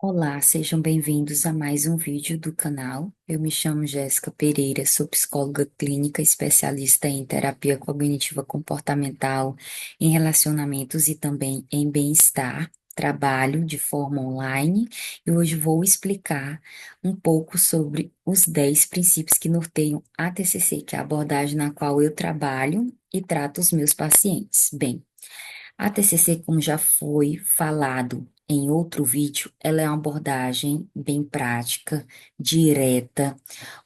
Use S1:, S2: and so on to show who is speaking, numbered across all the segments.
S1: Olá, sejam bem-vindos a mais um vídeo do canal. Eu me chamo Jéssica Pereira, sou psicóloga clínica, especialista em terapia cognitiva comportamental, em relacionamentos e também em bem-estar. Trabalho de forma online e hoje vou explicar um pouco sobre os 10 princípios que norteiam a TCC, que é a abordagem na qual eu trabalho e trato os meus pacientes. Bem, a TCC, como já foi falado em outro vídeo, ela é uma abordagem bem prática, direta,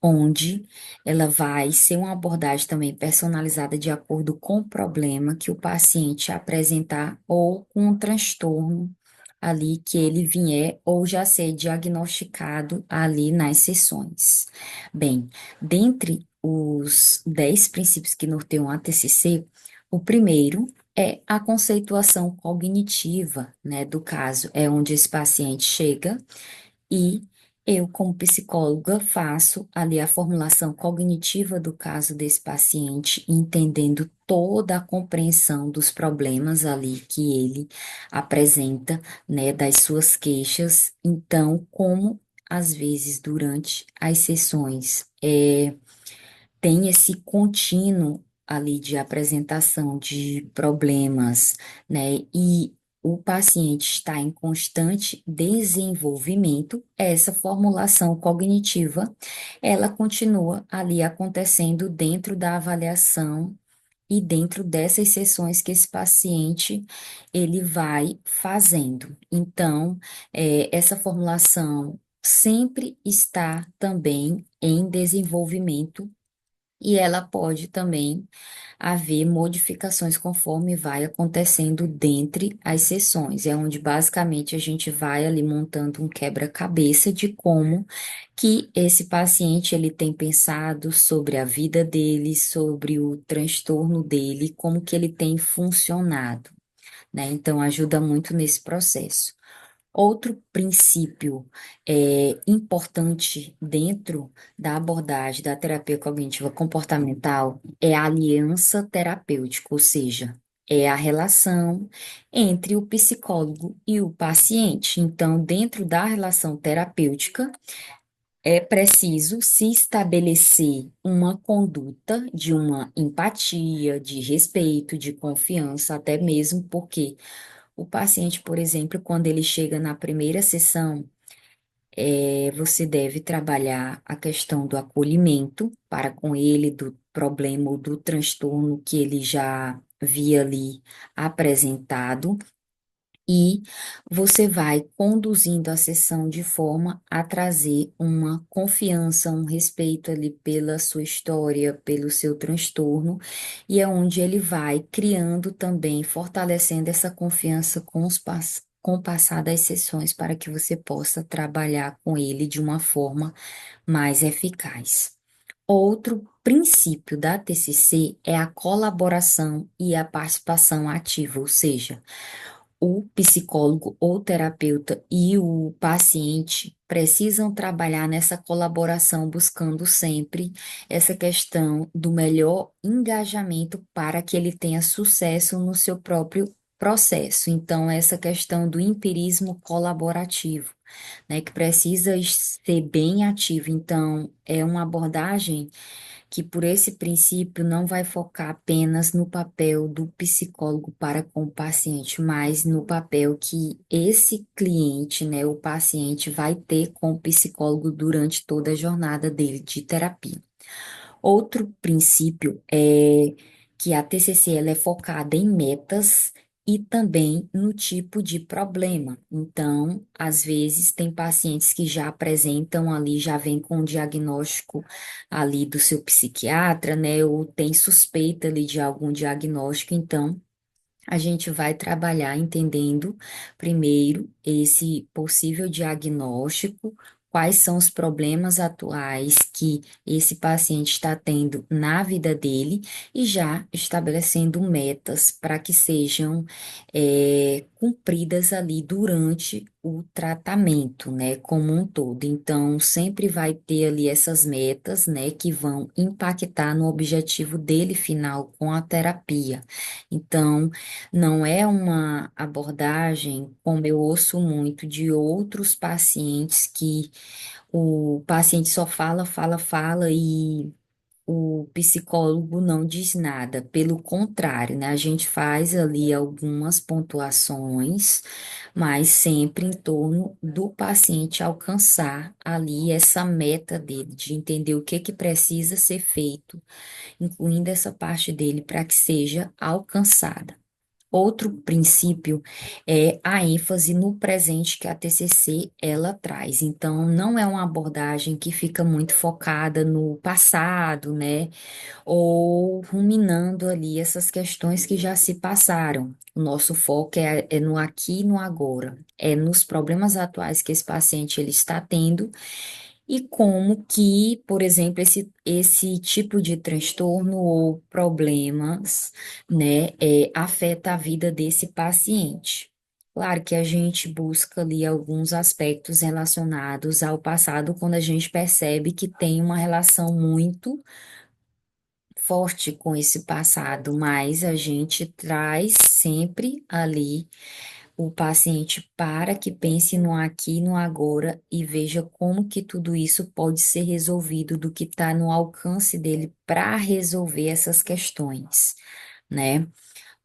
S1: onde ela vai ser uma abordagem também personalizada de acordo com o problema que o paciente apresentar ou com o transtorno ali que ele vier ou já ser diagnosticado ali nas sessões. Bem, dentre os 10 princípios que norteiam a TCC, o primeiro é a conceituação cognitiva, né, do caso. É onde esse paciente chega e eu, como psicóloga, faço ali a formulação cognitiva do caso desse paciente, entendendo toda a compreensão dos problemas ali que ele apresenta, né, das suas queixas. Então, como às vezes durante as sessões tem esse contínuo ali de apresentação de problemas, né? E o paciente está em constante desenvolvimento, essa formulação cognitiva, ela continua ali acontecendo dentro da avaliação e dentro dessas sessões que esse paciente ele vai fazendo. Então, essa formulação sempre está também em desenvolvimento e ela pode também haver modificações conforme vai acontecendo dentre as sessões. É onde basicamente a gente vai ali montando um quebra-cabeça de como que esse paciente ele tem pensado sobre a vida dele, sobre o transtorno dele, como que ele tem funcionado, né? Então ajuda muito nesse processo. Outro princípio importante dentro da abordagem da terapia cognitiva comportamental é a aliança terapêutica, ou seja, é a relação entre o psicólogo e o paciente. Então, dentro da relação terapêutica, é preciso se estabelecer uma conduta de uma empatia, de respeito, de confiança, até mesmo porque o paciente, por exemplo, quando ele chega na primeira sessão, você deve trabalhar a questão do acolhimento para com ele, do problema ou do transtorno que ele já via ali apresentado, e você vai conduzindo a sessão de forma a trazer uma confiança, um respeito ali pela sua história, pelo seu transtorno, e é onde ele vai criando também, fortalecendo essa confiança com o passar das sessões para que você possa trabalhar com ele de uma forma mais eficaz. Outro princípio da TCC é a colaboração e a participação ativa, ou seja, o psicólogo ou terapeuta e o paciente precisam trabalhar nessa colaboração, buscando sempre essa questão do melhor engajamento para que ele tenha sucesso no seu próprio processo. Então, essa questão do empirismo colaborativo, né, que precisa ser bem ativo. Então, é uma abordagem que por esse princípio não vai focar apenas no papel do psicólogo para com o paciente, mas no papel que esse cliente, né, o paciente vai ter com o psicólogo durante toda a jornada dele de terapia. Outro princípio é que a TCC ela é focada em metas e também no tipo de problema. Então, às vezes, tem pacientes que já apresentam ali, já vem com o diagnóstico ali do seu psiquiatra, né? Ou tem suspeita ali de algum diagnóstico. Então, a gente vai trabalhar entendendo primeiro esse possível diagnóstico, quais são os problemas atuais que esse paciente está tendo na vida dele e já estabelecendo metas para que sejam cumpridas ali durante o tratamento, né, como um todo. Então, sempre vai ter ali essas metas, né, que vão impactar no objetivo dele final com a terapia. Então, não é uma abordagem como eu ouço muito de outros pacientes que o paciente só fala, fala, fala e o psicólogo não diz nada, pelo contrário, né? A gente faz ali algumas pontuações, mas sempre em torno do paciente alcançar ali essa meta dele, de entender o que que precisa ser feito, incluindo essa parte dele para que seja alcançada. Outro princípio é a ênfase no presente que a TCC ela traz. Então, não é uma abordagem que fica muito focada no passado, né? Ou ruminando ali essas questões que já se passaram. O nosso foco é no aqui e no agora, é nos problemas atuais que esse paciente ele está tendo e como que, por exemplo, esse tipo de transtorno ou problemas, né, afeta a vida desse paciente. Claro que a gente busca ali alguns aspectos relacionados ao passado quando a gente percebe que tem uma relação muito forte com esse passado, mas a gente traz sempre ali o paciente para que pense no aqui e no agora e veja como que tudo isso pode ser resolvido, do que está no alcance dele para resolver essas questões, né?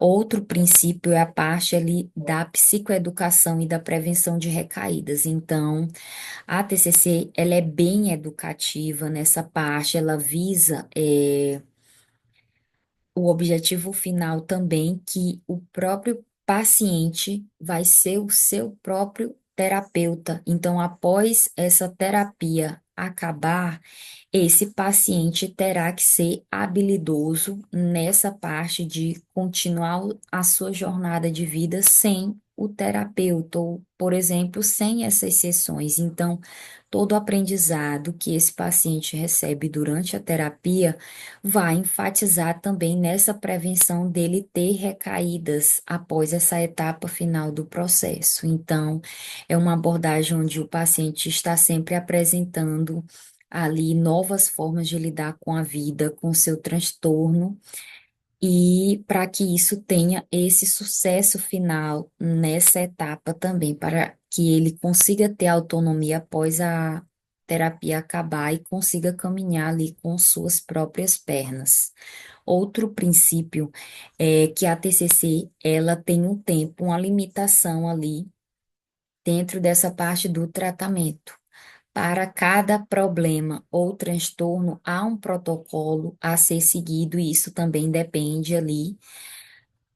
S1: Outro princípio é a parte ali da psicoeducação e da prevenção de recaídas. Então, a TCC, ela é bem educativa nessa parte, ela visa o objetivo final também que o próprio paciente vai ser o seu próprio terapeuta. Então, após essa terapia acabar, esse paciente terá que ser habilidoso nessa parte de continuar a sua jornada de vida sem o terapeuta, ou, por exemplo, sem essas sessões. Então, todo o aprendizado que esse paciente recebe durante a terapia vai enfatizar também nessa prevenção dele ter recaídas após essa etapa final do processo. Então, é uma abordagem onde o paciente está sempre apresentando ali novas formas de lidar com a vida, com seu transtorno, e para que isso tenha esse sucesso final nessa etapa também, para que ele consiga ter autonomia após a terapia acabar e consiga caminhar ali com suas próprias pernas. Outro princípio é que a TCC, ela tem um tempo, uma limitação ali dentro dessa parte do tratamento. Para cada problema ou transtorno, há um protocolo a ser seguido, e isso também depende ali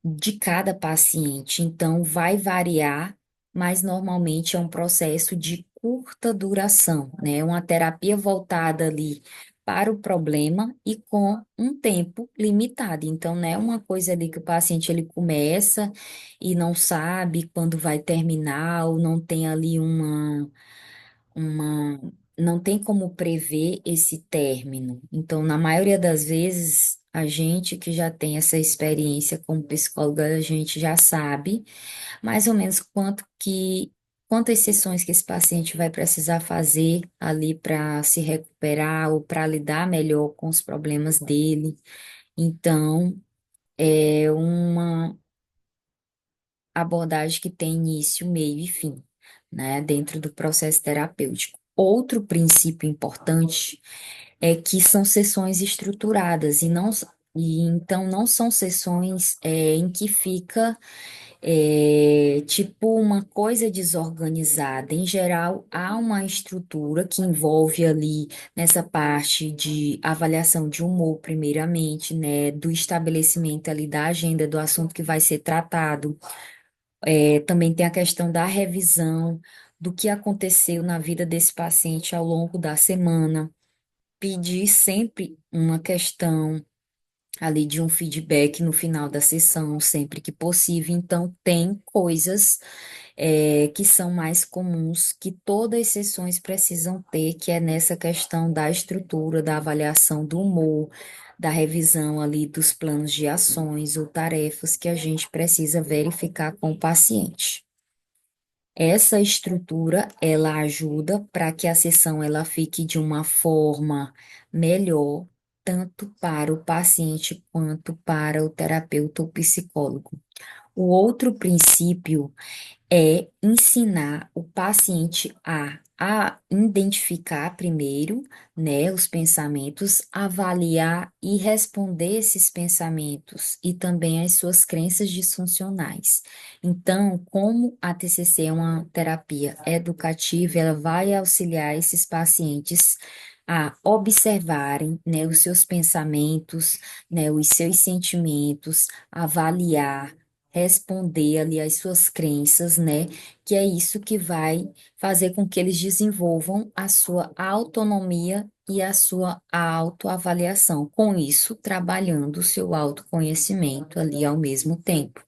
S1: de cada paciente. Então, vai variar, mas normalmente é um processo de curta duração, né? Uma terapia voltada ali para o problema e com um tempo limitado. Então, não é uma coisa ali que o paciente ele começa e não sabe quando vai terminar, ou não tem ali uma, não tem como prever esse término. Então, na maioria das vezes, a gente que já tem essa experiência como psicóloga, a gente já sabe mais ou menos quantas sessões que esse paciente vai precisar fazer ali para se recuperar ou para lidar melhor com os problemas dele. Então, é uma abordagem que tem início, meio e fim, né, dentro do processo terapêutico. Outro princípio importante é que são sessões estruturadas e então não são sessões em que fica tipo uma coisa desorganizada. Em geral, há uma estrutura que envolve ali nessa parte de avaliação de humor, primeiramente, né, do estabelecimento ali da agenda do assunto que vai ser tratado. Também tem a questão da revisão do que aconteceu na vida desse paciente ao longo da semana. Pedir sempre uma questão ali de um feedback no final da sessão, sempre que possível. Então, tem coisas que são mais comuns, que todas as sessões precisam ter, que é nessa questão da estrutura, da avaliação do humor, da revisão ali dos planos de ações ou tarefas que a gente precisa verificar com o paciente. Essa estrutura, ela ajuda para que a sessão ela fique de uma forma melhor, tanto para o paciente quanto para o terapeuta ou psicólogo. O outro princípio é ensinar o paciente a identificar primeiro, né, os pensamentos, avaliar e responder esses pensamentos e também as suas crenças disfuncionais. Então, como a TCC é uma terapia educativa, ela vai auxiliar esses pacientes a observarem, né, os seus pensamentos, né, os seus sentimentos, avaliar, responder ali às suas crenças, né? Que é isso que vai fazer com que eles desenvolvam a sua autonomia e a sua autoavaliação. Com isso, trabalhando o seu autoconhecimento ali ao mesmo tempo.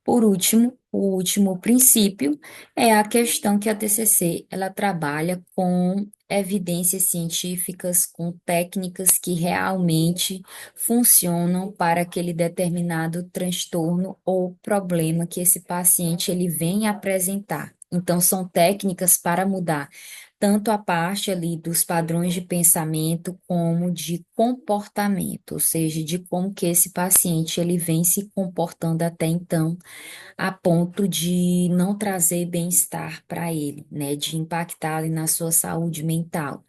S1: Por último, o último princípio é a questão que a TCC ela trabalha com evidências científicas, com técnicas que realmente funcionam para aquele determinado transtorno ou problema que esse paciente ele vem apresentar. Então, são técnicas para mudar tanto a parte ali dos padrões de pensamento como de comportamento, ou seja, de como que esse paciente ele vem se comportando até então a ponto de não trazer bem-estar para ele, né, de impactar ali na sua saúde mental.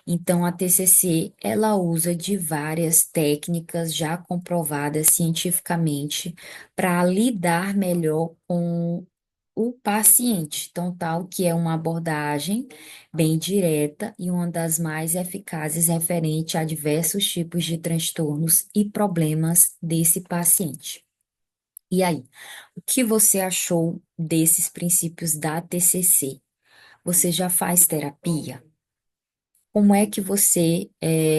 S1: Então, a TCC, ela usa de várias técnicas já comprovadas cientificamente para lidar melhor com o paciente, então, tal que é uma abordagem bem direta e uma das mais eficazes referente a diversos tipos de transtornos e problemas desse paciente. E aí, o que você achou desses princípios da TCC? Você já faz terapia? Como é que você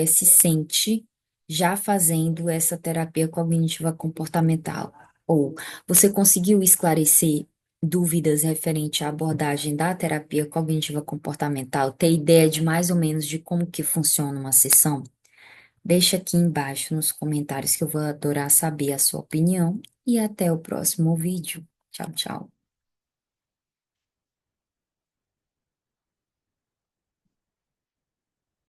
S1: se sente já fazendo essa terapia cognitiva comportamental? Ou você conseguiu esclarecer dúvidas referente à abordagem da terapia cognitiva comportamental? Ter ideia de mais ou menos de como que funciona uma sessão? Deixa aqui embaixo nos comentários que eu vou adorar saber a sua opinião e até o próximo vídeo. Tchau, tchau.